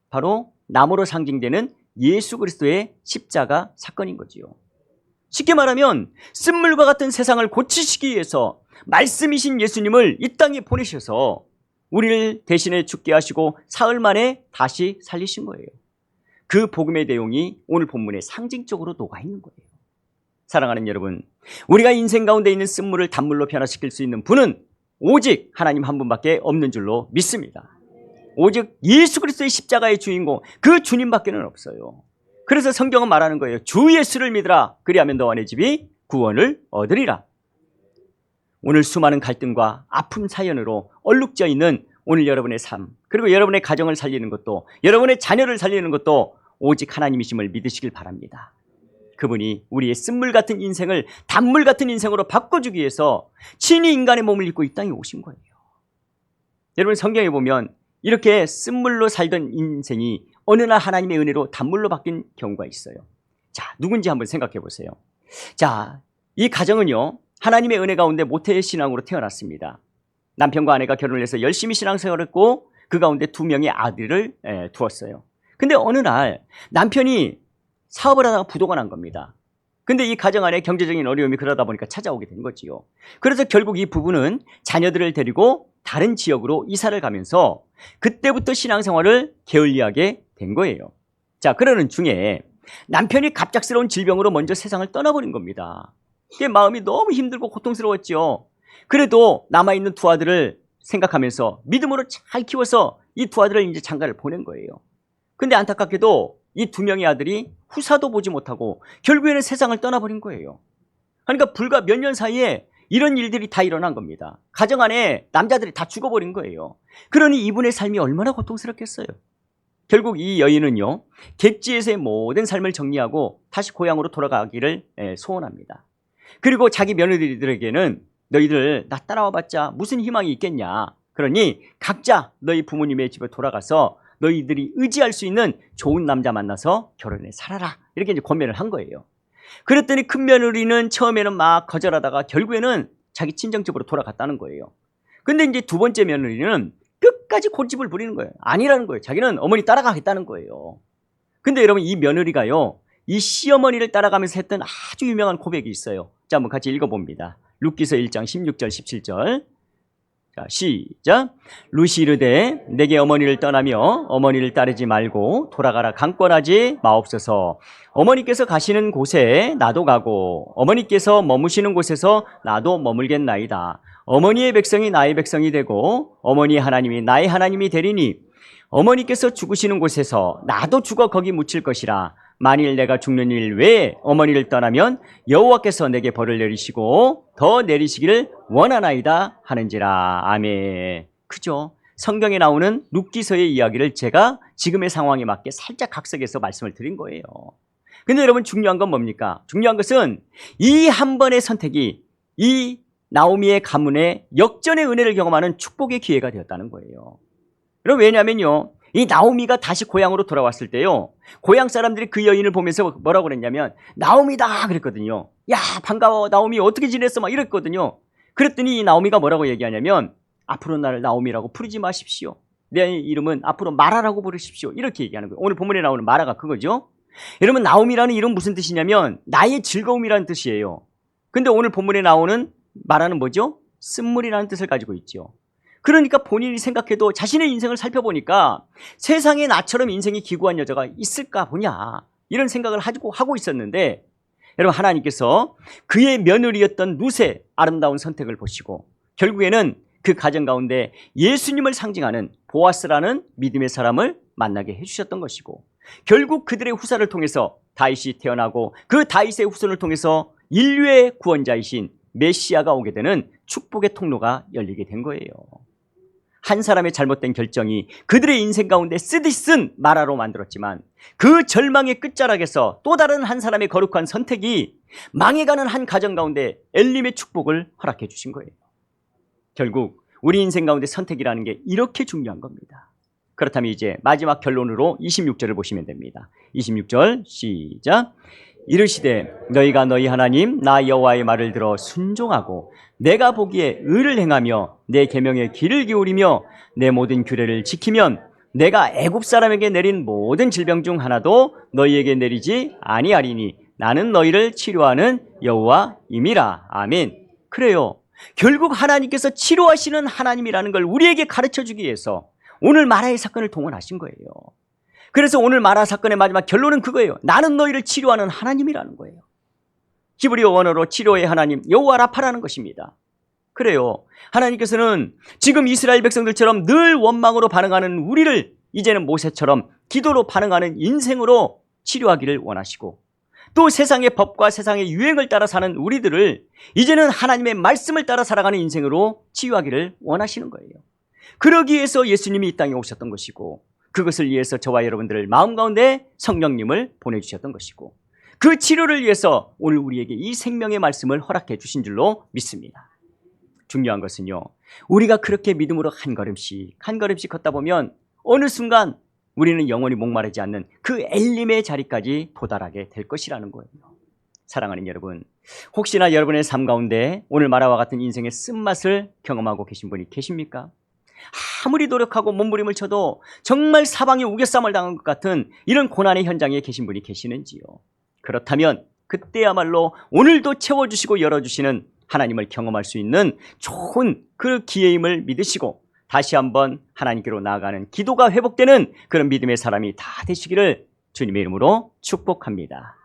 바로 나무로 상징되는 예수 그리스도의 십자가 사건인 거지요. 쉽게 말하면 쓴물과 같은 세상을 고치시기 위해서 말씀이신 예수님을 이 땅에 보내셔서 우리를 대신에 죽게 하시고 사흘 만에 다시 살리신 거예요. 그 복음의 내용이 오늘 본문에 상징적으로 녹아있는 거예요. 사랑하는 여러분, 우리가 인생 가운데 있는 쓴물을 단물로 변화시킬 수 있는 분은 오직 하나님 한 분밖에 없는 줄로 믿습니다. 오직 예수 그리스도의 십자가의 주인공, 그 주님밖에는 없어요. 그래서 성경은 말하는 거예요. 주 예수를 믿으라. 그리하면 너와 내 집이 구원을 얻으리라. 오늘 수많은 갈등과 아픔 사연으로 얼룩져 있는 오늘 여러분의 삶, 그리고 여러분의 가정을 살리는 것도, 여러분의 자녀를 살리는 것도 오직 하나님이심을 믿으시길 바랍니다. 그분이 우리의 쓴물 같은 인생을 단물 같은 인생으로 바꿔주기 위해서 친히 인간의 몸을 입고 이 땅에 오신 거예요. 여러분 성경에 보면 이렇게 쓴물로 살던 인생이 어느 날 하나님의 은혜로 단물로 바뀐 경우가 있어요. 자, 누군지 한번 생각해 보세요. 자, 이 가정은요, 하나님의 은혜 가운데 모태의 신앙으로 태어났습니다. 남편과 아내가 결혼을 해서 열심히 신앙생활을 했고 그 가운데 2명의 아들을 두었어요. 근데 어느 날 남편이 사업을 하다가 부도가 난 겁니다. 근데 이 가정 안에 경제적인 어려움이 그러다 보니까 찾아오게 된 거지요. 그래서 결국 이 부부는 자녀들을 데리고 다른 지역으로 이사를 가면서 그때부터 신앙생활을 게을리하게 된 거예요. 자, 그러는 중에 남편이 갑작스러운 질병으로 먼저 세상을 떠나버린 겁니다. 그게 마음이 너무 힘들고 고통스러웠죠. 그래도 남아있는 2 아들을 생각하면서 믿음으로 잘 키워서 이 2 아들을 이제 장가를 보낸 거예요. 근데 안타깝게도 이 2명의 아들이 후사도 보지 못하고 결국에는 세상을 떠나버린 거예요. 그러니까 불과 몇 년 사이에 이런 일들이 다 일어난 겁니다. 가정 안에 남자들이 다 죽어버린 거예요. 그러니 이분의 삶이 얼마나 고통스럽겠어요. 결국 이 여인은요, 객지에서의 모든 삶을 정리하고 다시 고향으로 돌아가기를 소원합니다. 그리고 자기 며느리들에게는 너희들 나 따라와봤자 무슨 희망이 있겠냐. 그러니 각자 너희 부모님의 집에 돌아가서 너희들이 의지할 수 있는 좋은 남자 만나서 결혼해 살아라. 이렇게 이제 권면을 한 거예요. 그랬더니 큰 며느리는 처음에는 막 거절하다가 결국에는 자기 친정집으로 돌아갔다는 거예요. 근데 이제 2번째 며느리는 끝까지 고집을 부리는 거예요. 아니라는 거예요. 자기는 어머니 따라가겠다는 거예요. 근데 여러분 이 며느리가요, 이 시어머니를 따라가면서 했던 아주 유명한 고백이 있어요. 자, 한번 같이 읽어봅니다. 룻기서 1장 16절 17절. 자, 시작. 룻이 이르되 내게 어머니를 떠나며 어머니를 따르지 말고 돌아가라 강권하지 마옵소서. 어머니께서 가시는 곳에 나도 가고 어머니께서 머무시는 곳에서 나도 머물겠나이다. 어머니의 백성이 나의 백성이 되고 어머니 하나님이 나의 하나님이 되리니 어머니께서 죽으시는 곳에서 나도 죽어 거기 묻힐 것이라. 만일 내가 죽는 일 외에 어머니를 떠나면 여호와께서 내게 벌을 내리시고 더 내리시기를 원하나이다 하는지라. 아멘. 그죠? 성경에 나오는 룻기서의 이야기를 제가 지금의 상황에 맞게 살짝 각색해서 말씀을 드린 거예요. 근데 여러분 중요한 건 뭡니까? 중요한 것은 이 한 번의 선택이 이 나오미의 가문에 역전의 은혜를 경험하는 축복의 기회가 되었다는 거예요. 여러분 왜냐면요, 이 나오미가 다시 고향으로 돌아왔을 때요, 고향 사람들이 그 여인을 보면서 뭐라고 그랬냐면 나오미다 그랬거든요. 야 반가워 나오미 어떻게 지냈어 막 이랬거든요. 그랬더니 이 나오미가 뭐라고 얘기하냐면 앞으로 나를 나옴이라고 부르지 마십시오. 내 이름은 앞으로 마라라고 부르십시오. 이렇게 얘기하는 거예요. 오늘 본문에 나오는 마라가 그거죠. 여러분, 나옴이라는 이름 무슨 뜻이냐면 나의 즐거움이라는 뜻이에요. 근데 오늘 본문에 나오는 마라는 뭐죠? 쓴물이라는 뜻을 가지고 있죠. 그러니까 본인이 생각해도 자신의 인생을 살펴보니까 세상에 나처럼 인생이 기구한 여자가 있을까 보냐, 이런 생각을 하고 있었는데, 여러분, 하나님께서 그의 며느리였던 룻의 아름다운 선택을 보시고 결국에는 그 가정 가운데 예수님을 상징하는 보아스라는 믿음의 사람을 만나게 해주셨던 것이고, 결국 그들의 후사를 통해서 다윗이 태어나고 그 다윗의 후손을 통해서 인류의 구원자이신 메시아가 오게 되는 축복의 통로가 열리게 된 거예요. 한 사람의 잘못된 결정이 그들의 인생 가운데 쓰듯이 쓴 마라로 만들었지만, 그 절망의 끝자락에서 또 다른 한 사람의 거룩한 선택이 망해가는 한 가정 가운데 엘림의 축복을 허락해 주신 거예요. 결국 우리 인생 가운데 선택이라는 게 이렇게 중요한 겁니다. 그렇다면 이제 마지막 결론으로 26절을 보시면 됩니다. 26절 시작. 이르시되 너희가 너희 하나님 나 여호와의 말을 들어 순종하고 내가 보기에 의를 행하며 내 계명에 귀를 기울이며 내 모든 규례를 지키면 내가 애굽 사람에게 내린 모든 질병 중 하나도 너희에게 내리지 아니하리니 나는 너희를 치료하는 여호와임이라. 아멘. 그래요. 결국 하나님께서 치료하시는 하나님이라는 걸 우리에게 가르쳐주기 위해서 오늘 마라의 사건을 동원하신 거예요. 그래서 오늘 마라 사건의 마지막 결론은 그거예요. 나는 너희를 치료하는 하나님이라는 거예요. 히브리어 원어로 치료의 하나님 여호와 라파라는 것입니다. 그래요. 하나님께서는 지금 이스라엘 백성들처럼 늘 원망으로 반응하는 우리를 이제는 모세처럼 기도로 반응하는 인생으로 치료하기를 원하시고, 또 세상의 법과 세상의 유행을 따라 사는 우리들을 이제는 하나님의 말씀을 따라 살아가는 인생으로 치유하기를 원하시는 거예요. 그러기 위해서 예수님이 이 땅에 오셨던 것이고, 그것을 위해서 저와 여러분들을 마음 가운데 성령님을 보내주셨던 것이고, 그 치료를 위해서 오늘 우리에게 이 생명의 말씀을 허락해 주신 줄로 믿습니다. 중요한 것은요, 우리가 그렇게 믿음으로 한 걸음씩 걷다 보면 어느 순간 우리는 영원히 목마르지 않는 그 엘림의 자리까지 도달하게 될 것이라는 거예요. 사랑하는 여러분, 혹시나 여러분의 삶 가운데 오늘 마라와 같은 인생의 쓴맛을 경험하고 계신 분이 계십니까? 아무리 노력하고 몸부림을 쳐도 정말 사방에 우겨쌈을 당한 것 같은 이런 고난의 현장에 계신 분이 계시는지요? 그렇다면 그때야말로 오늘도 채워주시고 열어주시는 하나님을 경험할 수 있는 좋은 그 기회임을 믿으시고 다시 한번 하나님께로 나아가는 기도가 회복되는 그런 믿음의 사람이 다 되시기를 주님의 이름으로 축복합니다.